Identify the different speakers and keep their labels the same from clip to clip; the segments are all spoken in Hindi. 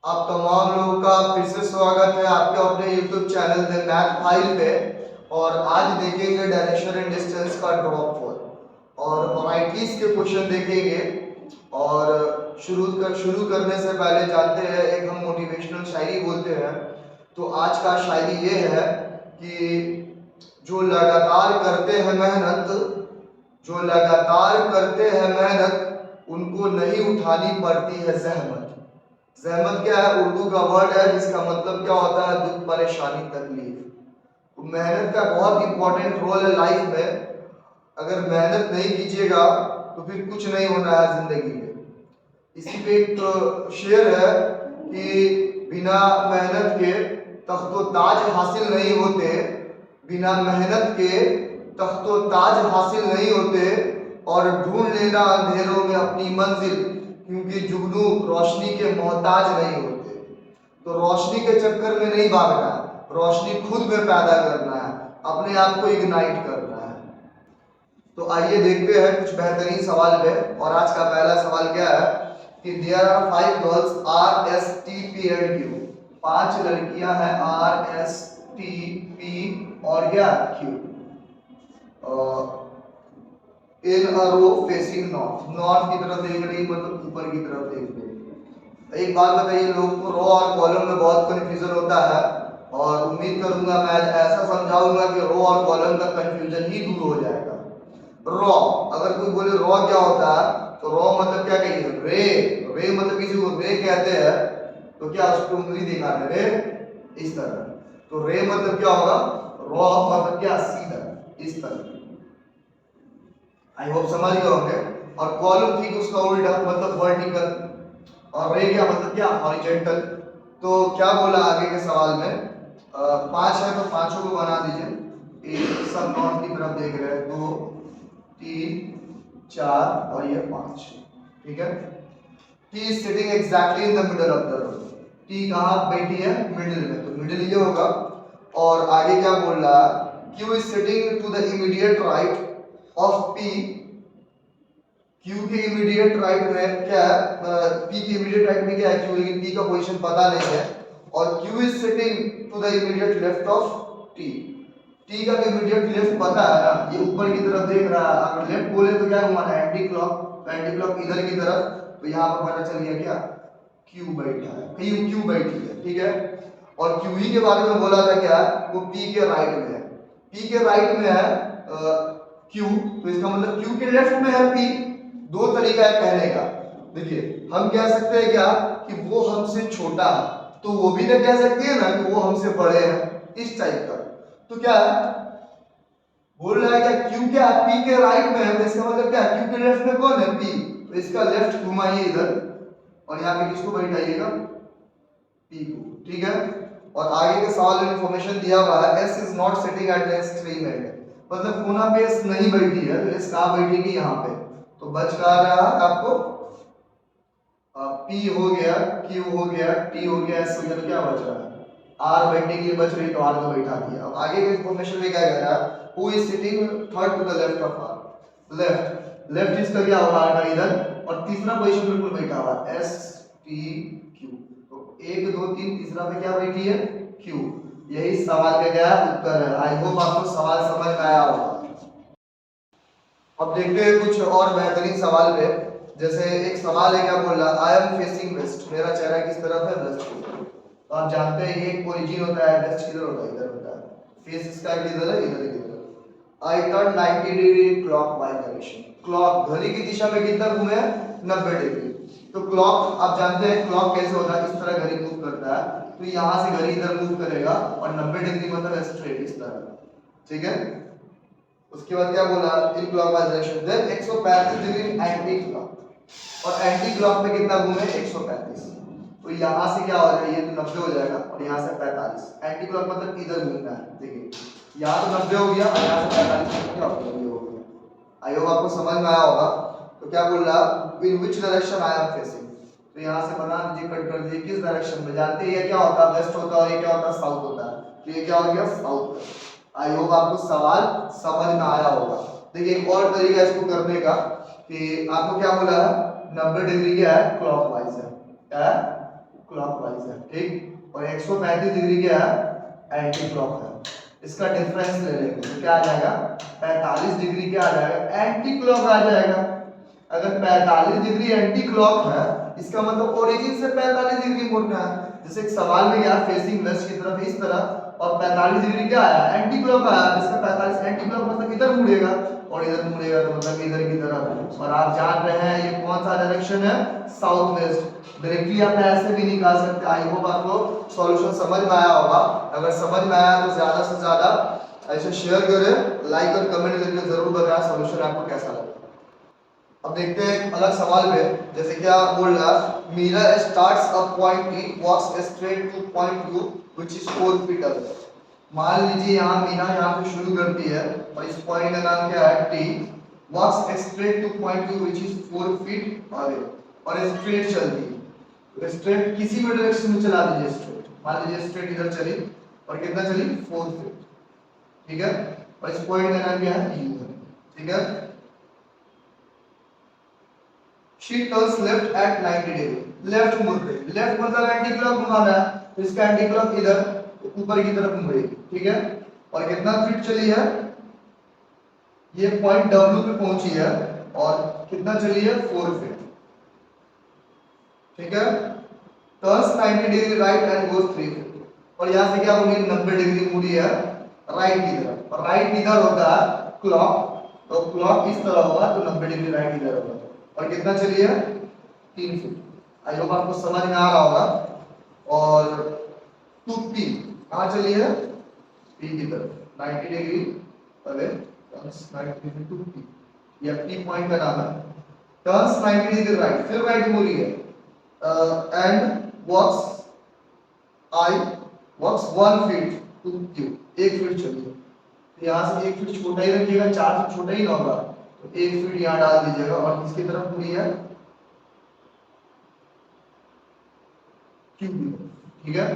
Speaker 1: आप तमाम लोगों का फिर से स्वागत है आपके अपने YouTube channel the math file पे। और आज देखेंगे डायरेक्शन एंड डिस्टेंस का ड्रॉप फॉर और वैरायटीज के क्वेश्चन देखेंगे। और शुरू करने से पहले जानते हैं एक हम मोटिवेशनल शायरी बोलते हैं। तो आज का शायरी ये है कि जो लगातार करते हैं मेहनत, जो लगातार करते हैं मेहनत, उनको नहीं उठानी पड़ती है जहमत। जहमत क्या है? उर्दू का वर्ड है जिसका मतलब क्या होता है? दुख, परेशानी, तकलीफ। तो मेहनत का बहुत इंपॉर्टेंट रोल है लाइफ में। अगर मेहनत नहीं कीजिएगा तो फिर कुछ नहीं होना है जिंदगी में। इसी पे एक शेर है कि बिना मेहनत के तख्तो ताज हासिल नहीं होते, बिना मेहनत के तख्तो ताज हासिल नहीं होते, और ढूंढ लेना अंधेरों में अपनी मंजिल, क्योंकि जुगनू रोशनी के मोहताज नहीं होते। तो रोशनी के चक्कर में नहीं भागना है, रोशनी खुद में पैदा करना है, अपने आप को इग्नाइट करना है। तो आइए देखते हैं कुछ बेहतरीन सवाल पे। और आज का पहला सवाल क्या है कि there are 5 girls R S T P and Q. 5 लड़कियां हैं आर एस टी पी और क्या Q, in a row facing north. North की तरफ देख रही मतलब ऊपर की तरफ देख रही। एक बात बताइए, लोग को रो और कॉलम में बहुत कंफ्यूजन होता है, और उम्मीद करूंगा मैं आज ऐसा समझाऊंगा कि रो और कॉलम का कंफ्यूजन ही दूर हो जाएगा। रॉ, अगर कोई बोले रॉ क्या होता है तो रॉ मतलब क्या कहिए? रे। रे मतलब किसी को रे कहते हैं तो क्या उसको उंगली दिखाते रे इस तरह। तो रे मतलब क्या होगा? रॉ मतलब क्या? सीधा इस तरह। आई होप समझ गए होंगे। और कॉलम ठीक उसका उल्टा मतलब वर्टिकल। और रे क्या मतलब क्या? हॉरिजॉन्टल। तो क्या बोला आगे के सवाल में? 5 है तो पांचों को बना दीजिए। एक सब नॉर्थ की तरफ देख रहे हैं, 2 3 4 और ये 5। ठीक है। T is sitting exactly in the middle of the road. T कहाँ बैठी है? मिडिल में, तो मिडिल ये होगा। और आगे क्या बोल रहा है? Q is sitting to the immediate right of P. Q के इमीडिएट राइट में क्या है? पी के इमीडिएट राइट में क्या है? क्यू, लेकिन पी का पोजीशन पता नहीं है। और Q is sitting to the immediate left of T. T का इमीडिएट लेफ्ट पता है ना, ये ऊपर की तरफ देख रहा है। अगर लेफ्ट बोले तो क्या घुमाना है? Anti clock. तो एंटी क्लॉक इधर की तरफ। तो यहाँ पर पता चल गया क्या? क्यू बैठा है, कहीं क्यू बैठी है। ठीक है। और क्यू ही के बारे में बोला था क्या? वो पी के राइट में है। पी के राइट में है क्यू, तो इसका मतलब क्यू के लेफ्ट में है पी। दो तरीका है कहने का। देखिए, हम कह सकते हैं क्या कि वो हमसे छोटा है, तो वो भी तो कह सकती है ना कि वो हमसे बड़े हैं, इस टाइप का। तो क्या है बोल रहा है? क्या क्यू क्या पी के राइट में है, तो इसका मतलब क्या? क्यू के लेफ्ट में कौन है? पी। तो इसका लेफ्ट घुमाइए इधर, और यहाँ पे किसको बैठाइएगा? पी को। ठीक है। और आगे के सवाल में इंफॉर्मेशन दिया हुआ है S is not sitting at the extreme and, मतलब कोना पे एस नहीं बैठी है, तो एस कहाँ बैठेगी? यहाँ पे। तो बच कहाँ रहा आपको? पी हो गया, क्यू हो गया, टी हो गया, एस हो गया, तो क्या बच रहा है? आर बैठने के लिए बच रही, तो आर को बैठा दिया। अब आगे के इंफॉर्मेशन में क्या कह रहा है? Who is sitting third to the left of R. Left, left इसका क्या होगा? आर का इधर। और तीसरा पोजीशन बिल्कुल बैठा हुआ एस टी क्यू। तो 1 2 3 तीसरा पे क्या बैठी है? क्यू। यही सवाल का क्या उत्तर है। आई होप आपको सवाल समझ में आया होगा। अब देखते हैं कुछ और बेहतरीन सवाल पे। जैसे एक सवाल है, क्या बोल रहा? आई एम फेसिंग वेस्ट, मेरा चेहरा किस तरफ है? वेस्ट की तरफ। तो आप जानते हैं ये एक ओरिजिन होता है, वेस्ट किधर होता है? इधर होता है। फेस इसका किधर है? इधर की तरफ। I turn 90 degree clockwise direction. Clock घड़ी की दिशा में कितना घूमे? 90 डिग्री। तो क्लॉक आप जानते हैं क्लॉक कैसे होता है, इस तरह घड़ी मूव करता है। तो यहां से घड़ी इधर मूव करेगा, और 90 डिग्री मतलब स्ट्रेट इस तरह। ठीक है। उसके बाद क्या बोला? In clockwise direction, then 135 degree anti clock. और एंटी क्लॉक में कितना घूमे? 135। तो यहां से क्या हो जाएगा? ये तो 90 हो जाएगा, और यहां से 45। एंटी क्लॉक मतलब इधर घूमना है। देखिए, यहां तो 90 हो गया, और यहां से 45 क्या हो गया? आई होप आपको समझ में आया होगा। तो क्या बोल रहा? In which direction I am facing. तो यहां से बना दीजिए, कट कर दीजिए, किस डायरेक्शन में। जानते हैं ये क्या होता है? वेस्ट होता है, और ये क्या होता है? साउथ होता है। तो ये क्या हो गया? साउथ। आई होप आपको सवाल समझ में आया होगा। देखिए, एक और तरीका इसको करने का कि आपको क्या बोला है? 90 डिग्री क्या है? क्लॉकवाइज है। क्या है? क्लॉकवाइज। वाइज है, ठीक। और 135 डिग्री क्या है, एंटी क्लॉक है। इसका डिफरेंस ले लेंगे तो क्या आ जाएगा, 45 डिग्री क्या आ जाएगा, एंटी क्लॉक आ जाएगा। अगर 45 डिग्री एंटी क्लॉक है, इसका मतलब ओरिजिन से 45 डिग्री मुड़ना है। जैसे एक सवाल में गया फेसिंग वेस्ट की तरफ इस तरह, और 45 डिग्री क्या आया, एंटी क्लॉक आया। इसका 45 एंटी क्लॉक मतलब इधर मुड़ेगा, और इधर मुड़ेगा तो मतलब इधर की तरफ। और आप जान रहे हैं ये कौन सा डायरेक्शन है, साउथ वेस्ट। डायरेक्टली आप ऐसे भी निकाल सकते हैं। आई होप आपको सॉल्यूशन समझ में आया होगा। अगर समझ में आया तो ज्यादा से ज्यादा ऐसे शेयर करें, लाइक और कमेंट करके जरूर बताएं सॉल्यूशन आपको कैसा लगा। अब देखते हैं एक अलग सवाल पे, जैसे क्या बोल रहा है, Meera starts a point E, walks straight to point U which is 4 feet away. मान लीजिए यहाँ मीरा यहाँ से शुरू करती है और इस पॉइंट का नाम क्या है, T. Walks straight to point U which is 4 feet away, और स्ट्रेट चलती है। तो स्ट्रेट किसी भी डायरेक्शन में चला दीजिए स्ट्रेट। मान लीजिए स्ट्रेट इधर चली और कितना चली, 4 फीट, ठीक है। और इस पॉइंट का नाम क्या है, यू है, ठीक है। She turns left at 90 degree, left मुड़ रही। लेफ्ट मतलब एंटी क्लॉक घुमाना है, तो इसका एंटी क्लॉक इधर ऊपर की तरफ मुड़ेगी, ठीक है। और कितना फीट चली है, ये पॉइंट W पे पहुंची है, और कितना चली है, 4 फीट, ठीक है। Turns 90 degree right and goes 3 feet, और यहां से क्या होगी, 90 डिग्री मुड़ी है राइट की तरफ। और राइट इधर होता है क्लॉक, तो क्लॉक इस तरह होगा तो 90 डिग्री राइट इधर होगा। और कितना चली है, 3 फीट। आई होप आपको समझ में आ रहा होगा। और टू पी कहां चली है, पी की तरफ 90 degree away, turns 90 degree to P, ये पी पॉइंट का नाम है। टर्न्स 90 डिग्री राइट, फिर राइट मुड़ी है, and walks I, walks 1 feet to Q, 1 feet चली है। तो यहाँ से 1 फीट छोटा ही रखिएगा, 4 फीट छोटा ही ना होगा, तो 1 फीट यहाँ डाल दीजिएगा। और किसकी तरफ मुड़ी है, क्यू की, ठीक है।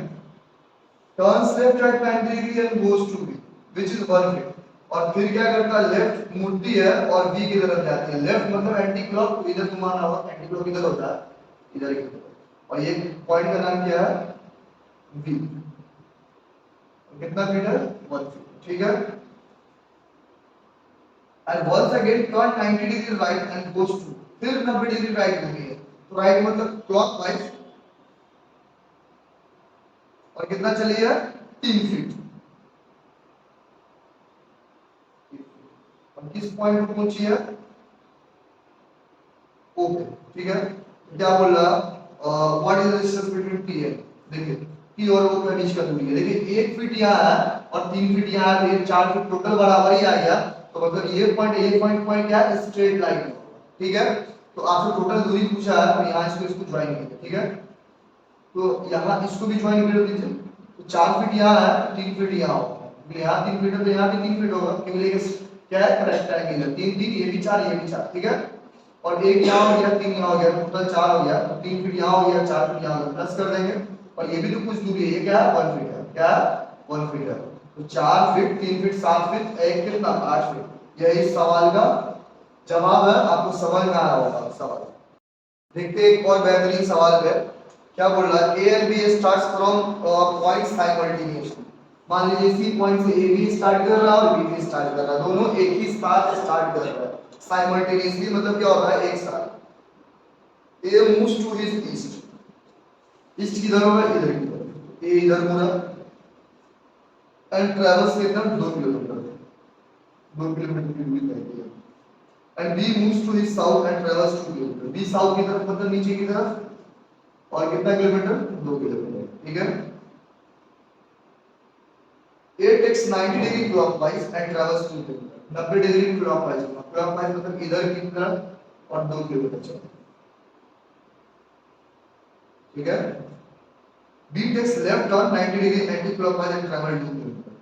Speaker 1: Turns left at 90 degree and goes to B which is 1 feet, और फिर क्या करता है, लेफ्ट मुड़ती है और बी की तरफ जाती है। लेफ्ट मतलब एंटी क्लॉक, तो इधर घुमाना होगा, एंटी क्लॉक इधर होता है, इधर की तरफ। और ये पॉइंट का नाम क्या है, बी। कितना फीट है, 1 फीट, ठीक है। And once again turn 90 degree right and goes to, फिर 90 डिग्री राइट होगी है, तो राइट मतलब क्लॉकवाइज। और कितना चली है, 3 फीट। और किस पॉइंट पे पहुंची है, ओके, ठीक है। क्या बोल रहा, what is the distance between T and, देखिए टी और ओ के बीच का दूरी है। देखिए 1 फीट यहाँ है और 3 फीट यहाँ है, तो ये 4 फीट टोटल बराबर ही आ गया। तो मतलब ये पॉइंट क्या है, स्ट्रेट लाइन, ठीक है। तो आपसे टोटल दूरी पूछा है, तो यहाँ इसको ज्वाइन कीजिए, ठीक है। तो यहाँ इसको भी ज्वाइन कर दीजिए। तो 4 फीट यहाँ है, 3 फीट यहाँ होगा, यहाँ 3 फीट है तो यहाँ भी 3 फीट होगा, क्योंकि ये क्या है, रेक्टेंगल है। 3 3, ये भी 4, ये भी 4, ठीक है। और एक यहाँ हो गया, 3 यहाँ हो गया, टोटल 4 हो गया। तो 3 फीट यहाँ हो गया, 4 फीट यहाँ हो गया, प्लस कर देंगे। और ये भी तो कुछ दूरी है, ये क्या है, 1 फीट है, क्या है, 1 फीट है। तो 4 फीट, 3 फीट, 7 फीट, एक कितना, 8 फीट। यही सवाल का जवाब है, आपको समझ में आया होगा सवाल। देखते हैं एक और बेहतरीन सवाल पे, क्या बोल रहा है, A and B starts from point simultaneously. मान लीजिए इसी पॉइंट से ए भी स्टार्ट कर रहा है और बी भी स्टार्ट कर रहा है, दोनों एक ही साथ स्टार्ट कर रहा है साइमल्टेनियसली। मतलब क्या होता है, एक साथ। A moves to his east, east किधर होगा, इधर की तरफ। ए इधर मुड़ा एंड ट्रेवल्स कितना, 2 किलोमीटर, 2 किलोमीटर की दूरी तय की है। And B moves to his south and travels 2 kilometre, B south की तरफ मतलब नीचे की तरफ, और कितना किलोमीटर, 2 किलोमीटर, ठीक है। A takes 90 degree clockwise and travels 2 kilometre, 90 degree clockwise, clockwise मतलब इधर की तरफ, और 2 किलोमीटर चला, ठीक है। B takes left turn 90 degree anti clockwise and travel 2 kilometre,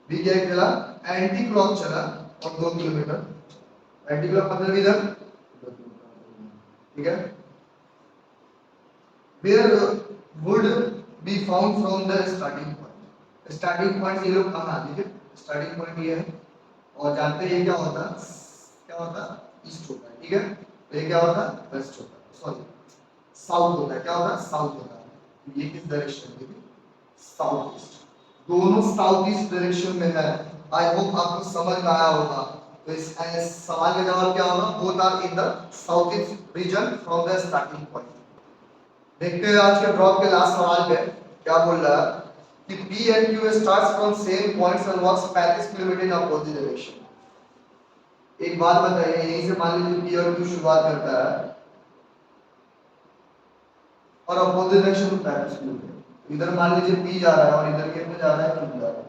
Speaker 1: B क्या चला, एंटी क्लॉक चला और 2 किलोमीटर, एंटी क्लॉक मतलब इधर, ठीक है। Where would be found from the starting point, starting point ये लोग कहाँ आते हैं, स्टार्टिंग पॉइंट ये है, और जानते हैं ये क्या होता है, क्या होता है, ईस्ट होता है, ठीक है। तो ये क्या होता है, वेस्ट होता है, सॉरी साउथ होता है, क्या होता है, साउथ होता है। ये किस डायरेक्शन में, साउथ ईस्ट, दोनों साउथ ईस्ट डायरेक्शन में है। आई होप आपको समझ में आया होगा। तो इस सवाल का जवाब क्या होगा, both are in the south east region from the starting point. देखते हैं आज के ड्रॉप के लास्ट सवाल पे क्या बोल रहा है कि P and Q starts from same points and walks 35 kilometre in opposite direction। एक बात बताइए, यहीं से मान लीजिए P और Q शुरुआत करता है और अपोजिट डायरेक्शन में 35 किलोमीटर, इधर मान लीजिए P जा रहा है और इधर कितना जा रहा है, Q जा रहा है,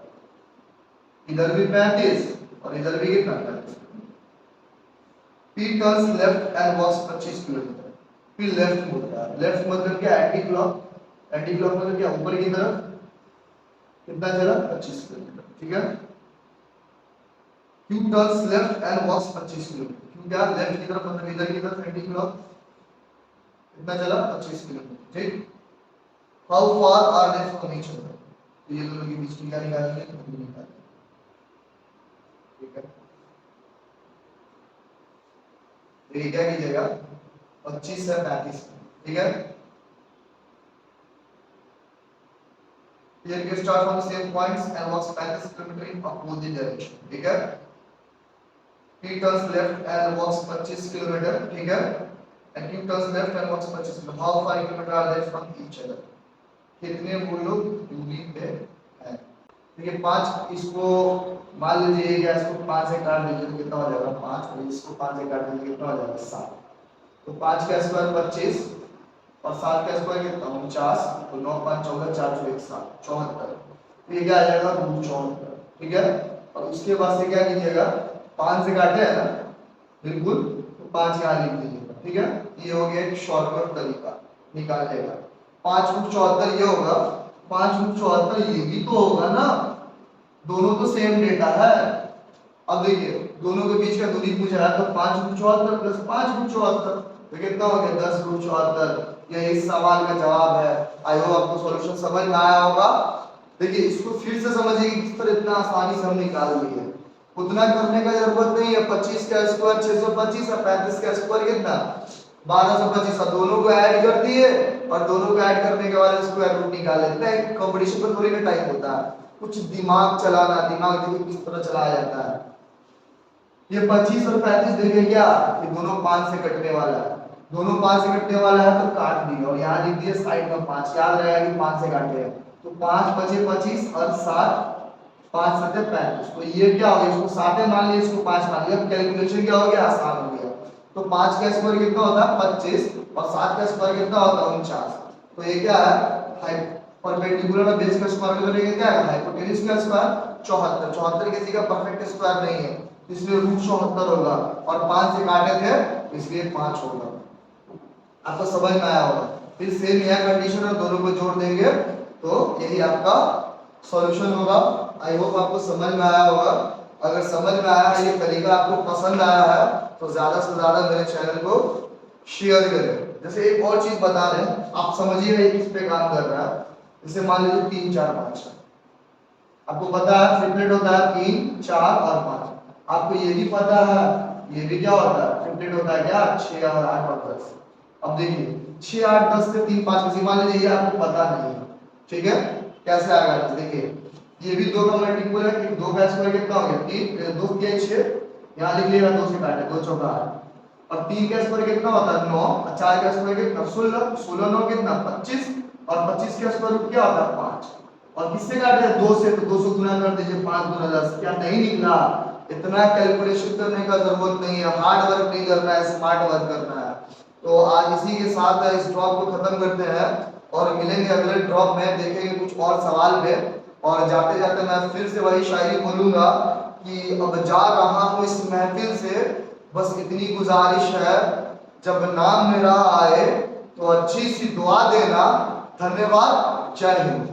Speaker 1: इधर भी 35 और इधर भी कितना 35। P turns left and walks 25 kilometre. P left मुड़ता है, लेफ्ट मतलब क्या, एंटी क्लॉक, एंटी क्लॉक मतलब क्या, ऊपर की तरफ कितना चला, 25 किलोमीटर, ठीक है। Q turns left and walks 25 kilometre, Q क्या, लेफ्ट की तरफ मतलब इधर की तरफ एंटी क्लॉक, कितना चला, 25 किलोमीटर, ठीक। How far are they from each other? तो ये दोनों के बीच की क्या निकालेंगे, दूरी निकालेंगे, ठीक है। तो ये क्या कीजिएगा, 25 से 35, ठीक है। Here you start from the same points and walks 35 km in opposite direction, ठीक है। P turns left and walks 25 km, ठीक है। And Q turns left and walks 25 km. How far kilometer are they from each other? कितने वो लोग दूरी पे हैं, ठीक है। 5, इसको मान लीजिए ये गैस को 5 से काट दीजिए तो कितना हो जाएगा, 5, और इसको 5 से काट दीजिए कितना हो जाएगा, 7। तो 5 का स्क्वायर 25 और 7 का स्क्वायर कितना, 49, तो 9 5 14 4 1 7 74, तो ये क्या आ जाएगा, 74, ठीक है। और उसके बाद से क्या कीजिएगा, 5 से काटे है ना, बिल्कुल, तो 5 यहाँ लिख दीजिएगा, ठीक है। ये हो गया एक शॉर्टकट तरीका निकालने का। 5 गुण 74 ये होगा, 5 गुण 74 ये भी तो होगा ना, दोनों तो सेम डेटा है। अब देखिए दोनों के बीच का दूरी पूछा है, तो 5 गुण 74 प्लस 5 गुण 74 तो कितना हो गया, 10 गुण 74। यह इस सवाल का जवाब है। आई होप आपको सॉल्यूशन समझ में आया होगा। देखिए इसको फिर से समझिए कि किस तरह इतना आसानी से हम निकाल लिए, उतना करने का जरूरत नहीं है। 25 का स्क्वायर 625 और 35 का स्क्वायर कितना, 1225, और दोनों को ऐड कर दिए और दोनों को ऐड करने के बाद स्क्वायर रूट निकाल लेते हैं। कंपटीशन में थोड़ी ना टाइम होता है, कुछ दिमाग चलाना, दिमाग देखिए किस तरह चलाया जाता है। ये 25 और 35 देखिए क्या, ये दोनों 5 से कटने वाला है, दोनों 5 से कटने वाला है तो काट दिए और यहाँ लिख दिए साइड में 5, याद रहेगा कि 5 से काटे हैं, तो 5 बचे 25 और 7 5 7 35, तो ये क्या हो गया, इसको 7 मान लिया, इसको 5 मान लिया, कैलकुलेशन क्या हो गया, आसान हो गया। तो 5 का स्क्वायर कितना होता है 25 और 7 का स्क्वायर कितना होता है 49, तो ये क्या है, परपेंडिकुलर में बेस का स्क्वायर करेंगे क्या है, हाइपोटेन्यूज का स्क्वायर 74, 74 किसी का परफेक्ट स्क्वायर नहीं है इसलिए रूट 74 होगा, और 5 से काटे थे इसलिए 5 होगा। आपको समझ में आया होगा। फिर सेम यह कंडीशन है, दोनों को जोड़ देंगे तो यही आपका सॉल्यूशन होगा। आई होप आपको समझ में आया होगा। अगर समझ में आया है, ये तरीका आपको पसंद आया है तो ज्यादा से ज्यादा मेरे चैनल को शेयर करें। जैसे एक और चीज बता रहे हैं, आप समझिएगा ये किस पे काम कर रहा है। जैसे मान लीजिए 3 4 5 है, आपको पता है ट्रिपलेट होता है 3 4 और 5। आपको ये भी पता है ये भी क्या होता है, ट्रिपलेट होता है क्या, 6 और 8 और 10। अब देखिए 6 8 10 से 3 5 किसी मान लीजिए ये आपको पता नहीं है, ठीक है, कैसे आएगा, देखिए ये भी 2 का मल्टीपल है कि 2 का स्क्वायर कितना हो गया 3, 2 के 6, यहां लिख लिएगा 2 से काटे 2 चौका 8, और 3 का स्क्वायर कितना होता है 9, और 4 का स्क्वायर कितना 16, 16 9 कितना 25, और 25 का स्क्वायर रूट क्या होता है 5, और किससे काटे 2 से, तो 200 गुना कर दीजिए 5 गुना 10, क्या नहीं निकला। इतना कैलकुलेशन करने का जरूरत नहीं है, हार्ड वर्क नहीं करना है, स्मार्ट वर्क करना है। तो आज इसी के साथ इस ड्रॉप को खत्म करते हैं और मिलेंगे अगले ड्रॉप में, देखेंगे कुछ और सवाल पे। और जाते जाते मैं फिर से वही शायरी बोलूंगा कि अब जा रहा हूँ इस महफिल से, बस इतनी गुजारिश है जब नाम मेरा आए तो अच्छी सी दुआ देना। धन्यवाद, जय हिंद।